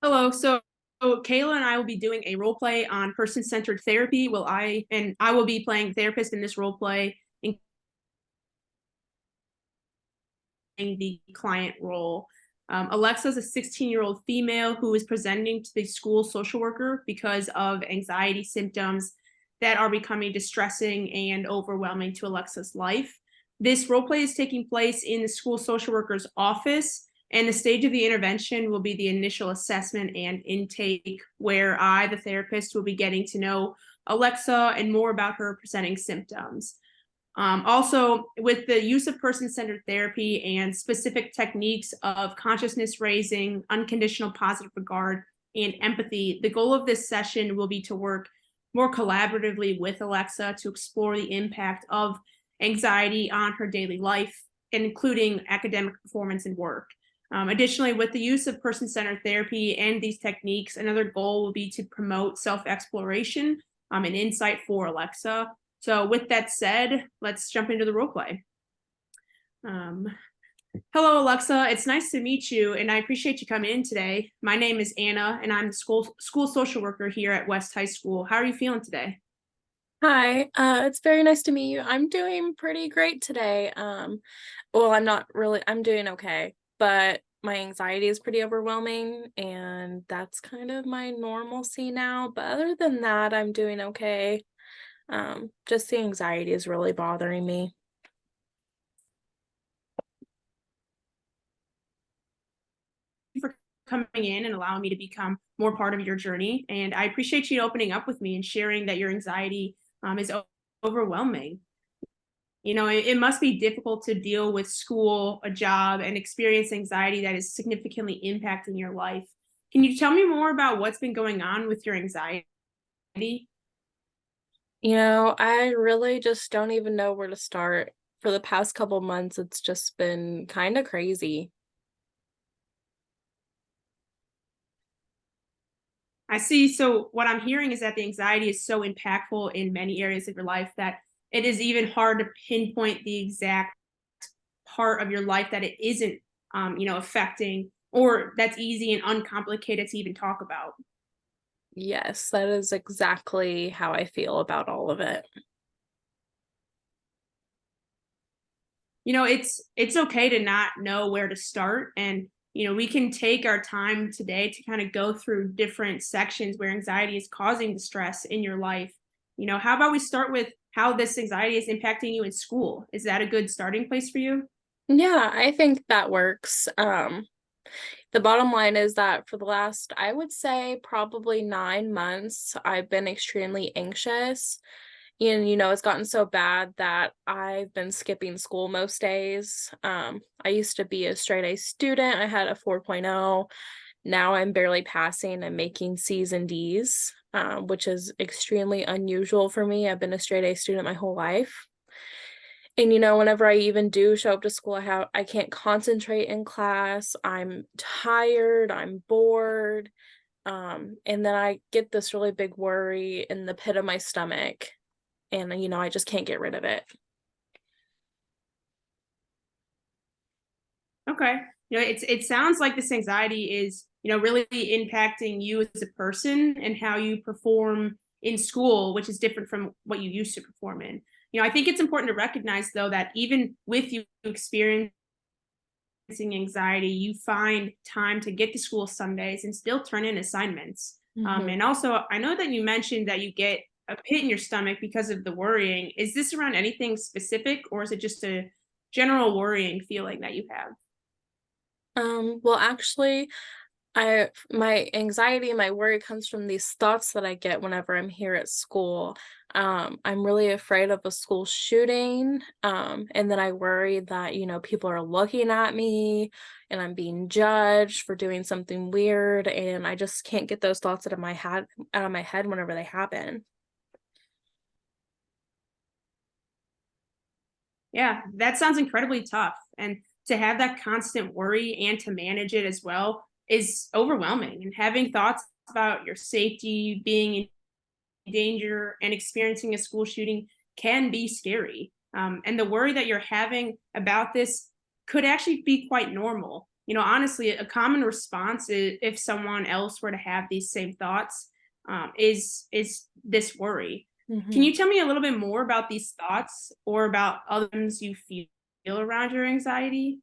Hello. So Kayla and I will be doing a role play on person-centered therapy. I will be playing therapist in this role play, the client role. Alexa is a 16-year-old female who is presenting to the school social worker because of anxiety symptoms that are becoming distressing and overwhelming to Alexa's life. This role play is taking place in the school social worker's office, and the stage of the intervention will be the initial assessment and intake, where I, the therapist, will be getting to know Alexa and more about her presenting symptoms. Also, with the use of person centered therapy and specific techniques of consciousness raising, unconditional positive regard, and empathy, the goal of this session will be to work more collaboratively with Alexa to explore the impact of anxiety on her daily life, including academic performance and work. Additionally, with the use of person centered therapy and these techniques, another goal will be to promote self exploration and insight for Alexa. So with that said, let's jump into the role play. Um, Hello, Alexa. It's nice to meet you, and I appreciate you coming in today. My name is Anna, and I'm the school social worker here at West High School. How are you feeling today? Hi, it's very nice to meet you. I'm doing pretty great today. Well, I'm doing okay, but my anxiety is pretty overwhelming, and that's kind of my normalcy now. But other than that, I'm doing okay. Just the anxiety is really bothering me. Thank you for coming in and allowing me to become more part of your journey. And I appreciate you opening up with me and sharing that your anxiety is overwhelming. It must be difficult to deal with school, a job, and experience anxiety that is significantly impacting your life. Can you tell me more about what's been going on with your anxiety? I really just don't even know where to start. For the past couple months, it's just been kind of crazy. I see. So, what I'm hearing is that the anxiety is so impactful in many areas of your life that it is even hard to pinpoint the exact part of your life that it isn't, affecting, or that's easy and uncomplicated to even talk about. Yes, that is exactly how I feel about all of it. It's okay to not know where to start, and we can take our time today to kind of go through different sections where anxiety is causing the stress in your life. How about we start with how this anxiety is impacting you in school? Is that a good starting place for you? Yeah, I think that works. The bottom line is that for the last, I would say, probably 9 months, I've been extremely anxious. And, it's gotten so bad that I've been skipping school most days. I used to be a straight A student. I had a 4.0. Now I'm barely passing. I'm making C's and D's, which is extremely unusual for me. I've been a straight A student my whole life. And whenever I even do show up to school, I can't concentrate in class. I'm tired, I'm bored. And then I get this really big worry in the pit of my stomach, and I just can't get rid of it. Okay. It sounds like this anxiety is, really impacting you as a person and how you perform in school, which is different from what you used to perform in. I think it's important to recognize though that even with you experiencing anxiety, you find time to get to school some days and still turn in assignments. Mhm. And also, I know that you mentioned that you get a pit in your stomach because of the worrying. Is this around anything specific, or is it just a general worrying feeling that you have? Well, actually, my anxiety and my worry comes from these thoughts that I get whenever I'm here at school. I'm really afraid of a school shooting. And then I worry that, people are looking at me and I'm being judged for doing something weird. And I just can't get those thoughts out of my head whenever they happen. Yeah, that sounds incredibly tough. And to have that constant worry and to manage it as well is overwhelming. And having thoughts about your safety, being in danger, and experiencing a school shooting can be scary. And the worry that you're having about this could actually be quite normal. honestly, a common response is if someone else were to have these same thoughts, is this worry. Can Mhm. you tell me a little bit more about these thoughts or about other things you feel around your anxiety?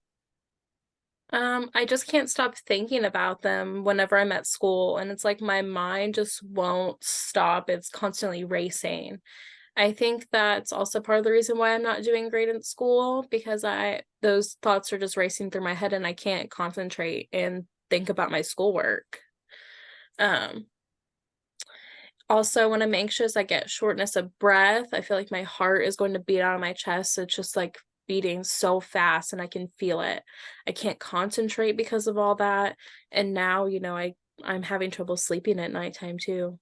I just can't stop thinking about them whenever I'm at school, and it's like my mind just won't stop. It's constantly racing. I think that's also part of the reason why I'm not doing great in school because I those thoughts are just racing through my head and I can't concentrate and think about my schoolwork. Um, Also when I'm anxious, I get shortness of breath. I feel like my heart is going to beat out of my chest. It's just like beating so fast and I can feel it. I can't concentrate because of all that. And now, I'm having trouble sleeping at nighttime too.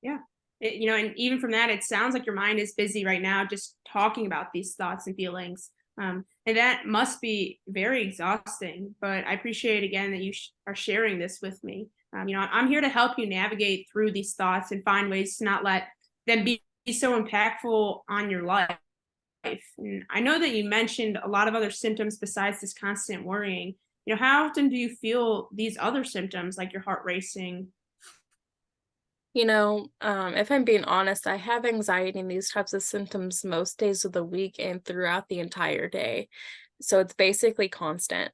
Yeah. And even from that, it sounds like your mind is busy right now just talking about these thoughts and feelings. And that must be very exhausting. But I appreciate again that you are sharing this with me. I'm here to help you navigate through these thoughts and find ways to not let them be so impactful on your life. And I know that you mentioned a lot of other symptoms besides this constant worrying. How often do you feel these other symptoms like your heart racing? If I'm being honest, I have anxiety and these types of symptoms most days of the week and throughout the entire day. So it's basically constant.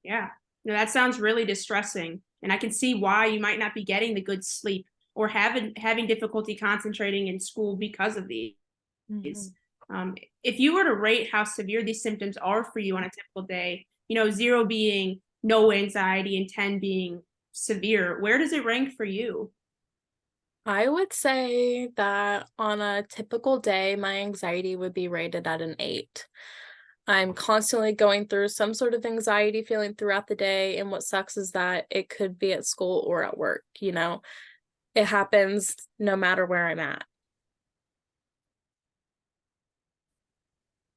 Yeah. No, that sounds really distressing. And I can see why you might not be getting the good sleep or having difficulty concentrating in school because of these. Mhm. If you were to rate how severe these symptoms are for you on a typical day, 0 being no anxiety and 10 being severe, where does it rank for you? I would say that on a typical day, my anxiety would be rated at an 8. I'm constantly going through some sort of anxiety feeling throughout the day. And what sucks is that it could be at school or at work, It happens no matter where I'm at.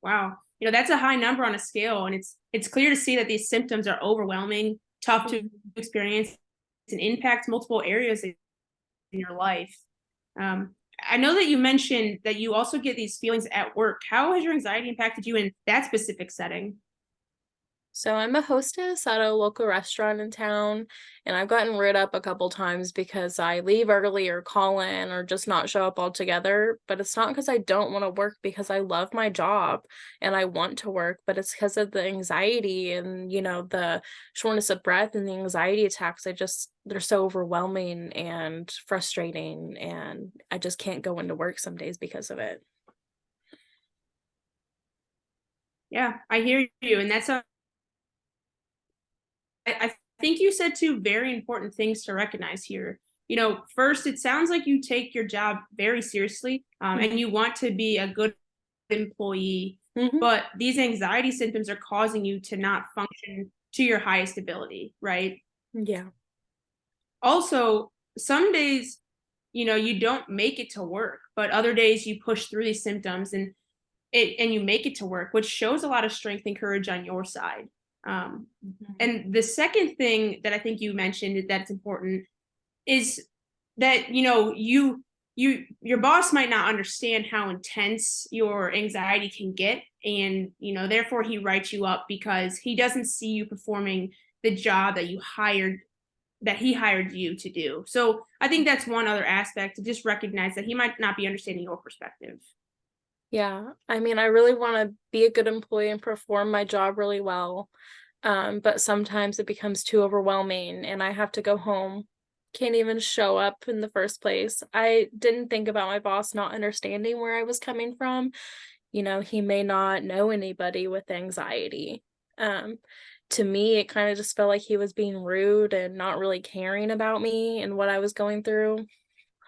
Wow. That's a high number on a scale, and it's clear to see that these symptoms are overwhelming, tough to Mhm. experience, and impact multiple areas in your life. I know that you mentioned that you also get these feelings at work. How has your anxiety impacted you in that specific setting? So I'm a hostess at a local restaurant in town, and I've gotten rid up a couple times because I leave early or call in or just not show up altogether. But it's not because I don't want to work because I love my job and I want to work, but it's because of the anxiety and, the shortness of breath and the anxiety attacks. They're so overwhelming and frustrating, and I just can't go into work some days because of it. Yeah, I hear you, and I think you said two very important things to recognize here. First, it sounds like you take your job very seriously, and Mhm. you want to be a good employee, Mhm. but these anxiety symptoms are causing you to not function to your highest ability, right? Yeah. Also, some days, you don't make it to work, but other days you push through these symptoms and you make it to work, which shows a lot of strength and courage on your side. Um, Mhm. and the second thing that I think you mentioned that's important is that your boss might not understand how intense your anxiety can get, and therefore he writes you up because he doesn't see you performing the job that he hired you to do. So I think that's one other aspect to just recognize that he might not be understanding your perspective. Yeah, I mean, I really want to be a good employee and perform my job really well. But sometimes it becomes too overwhelming and I have to go home. Can't even show up in the first place. I didn't think about my boss not understanding where I was coming from. He may not know anybody with anxiety. Um, to me, it kind of just felt like he was being rude and not really caring about me and what I was going through.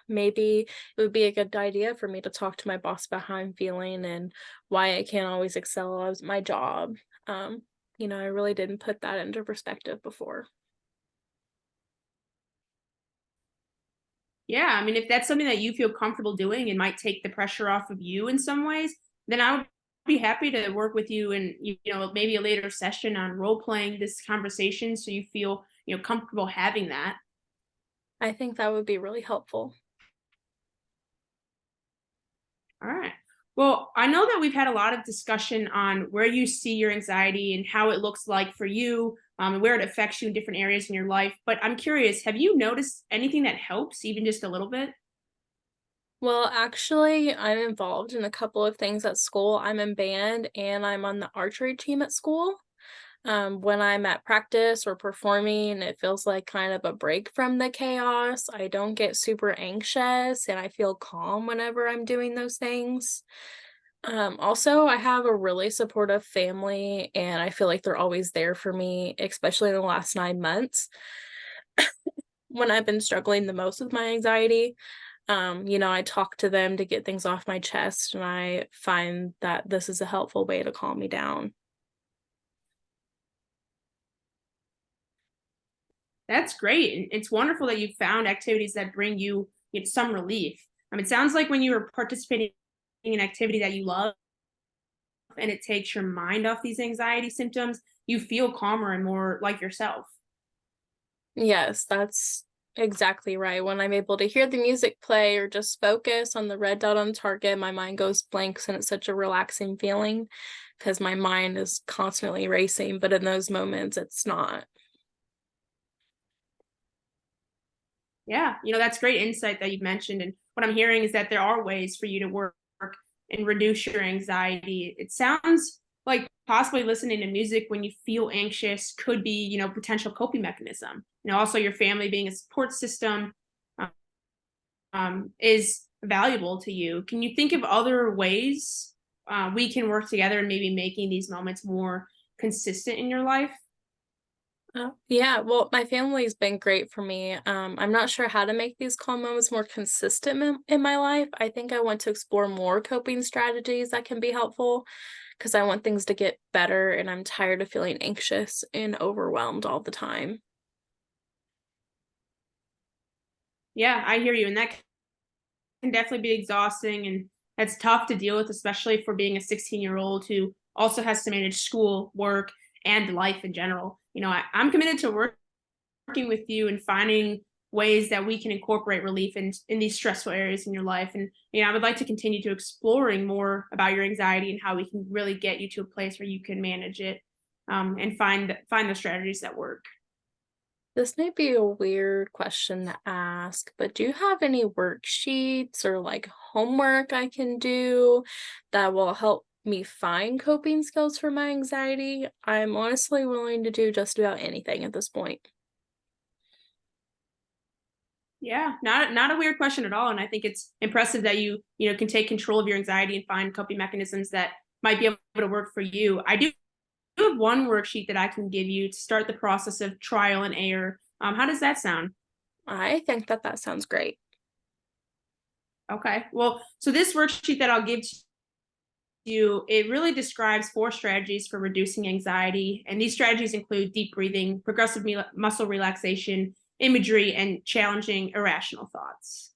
Maybe it would be a good idea for me to talk to my boss about how I'm feeling and why I can't always excel at my job. Um, I really didn't put that into perspective before. Yeah, I mean, if that's something that you feel comfortable doing and might take the pressure off of you in some ways, then I would be happy to work with you and maybe a later session on role playing this conversation so you feel comfortable having that. I think that would be really helpful. All right. Well, I know that we've had a lot of discussion on where you see your anxiety and how it looks like for you, and where it affects you in different areas in your life. But I'm curious, have you noticed anything that helps, even just a little bit? Well, actually, I'm involved in a couple of things at school. I'm in band and I'm on the archery team at school. When I'm at practice or performing, it feels like kind of a break from the chaos. I don't get super anxious and I feel calm whenever I'm doing those things. Also, I have a really supportive family and I feel like they're always there for me, especially in the last 9 months when I've been struggling the most with my anxiety. I talk to them to get things off my chest, and I find that this is a helpful way to calm me down. That's great. And it's wonderful that you found activities that bring you some relief. It sounds like when you were participating in an activity that you love and it takes your mind off these anxiety symptoms, you feel calmer and more like yourself. Yes, that's exactly right. When I'm able to hear the music play or just focus on the red dot on target, my mind goes blanks and it's such a relaxing feeling because my mind is constantly racing, but in those moments, it's not. Yeah, that's great insight that you've mentioned. And what I'm hearing is that there are ways for you to work and reduce your anxiety. It sounds like possibly listening to music when you feel anxious could be potential coping mechanism. Also your family being a support system is valuable to you. Can you think of other ways we can work together and maybe making these moments more consistent in your life? Oh, yeah, well, my family's been great for me. I'm not sure how to make these calm moments more consistent in my life. I think I want to explore more coping strategies that can be helpful because I want things to get better and I'm tired of feeling anxious and overwhelmed all the time. Yeah, I hear you. And that can definitely be exhausting and that's tough to deal with, especially for being a 16-year-old who also has to manage school, work, and life in general. I'm committed to working with you and finding ways that we can incorporate relief in these stressful areas in your life. And I would like to continue to exploring more about your anxiety and how we can really get you to a place where you can manage it and find the strategies that work. This may be a weird question to ask, but do you have any worksheets or like homework I can do that will help me find coping skills for my anxiety? I'm honestly willing to do just about anything at this point. Yeah, not a weird question at all, and I think it's impressive that you can take control of your anxiety and find coping mechanisms that might be able to work for you. I do have one worksheet that I can give you to start the process of trial and error. How does that sound? I think that that sounds great. Okay. Well, so this worksheet that I'll give to you, it really describes 4 strategies for reducing anxiety, and these strategies include deep breathing, progressive muscle relaxation, imagery, and challenging irrational thoughts.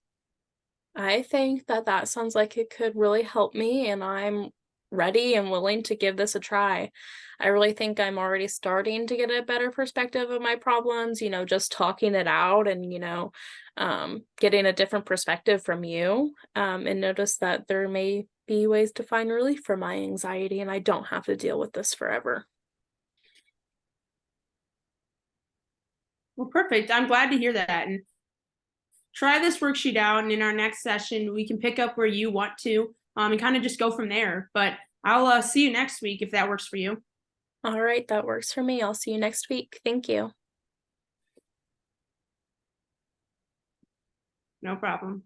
I think that that sounds like it could really help me, and I'm ready and willing to give this a try. I really think I'm already starting to get a better perspective of my problems, just talking it out and, getting a different perspective from you, and notice that there may be ways to find relief from my anxiety and I don't have to deal with this forever. Well, perfect. I'm glad to hear that. And try this worksheet out. And in our next session, we can pick up where you want to and kind of just go from there. But I'll see you next week if that works for you. All right, that works for me. I'll see you next week. Thank you. No problem.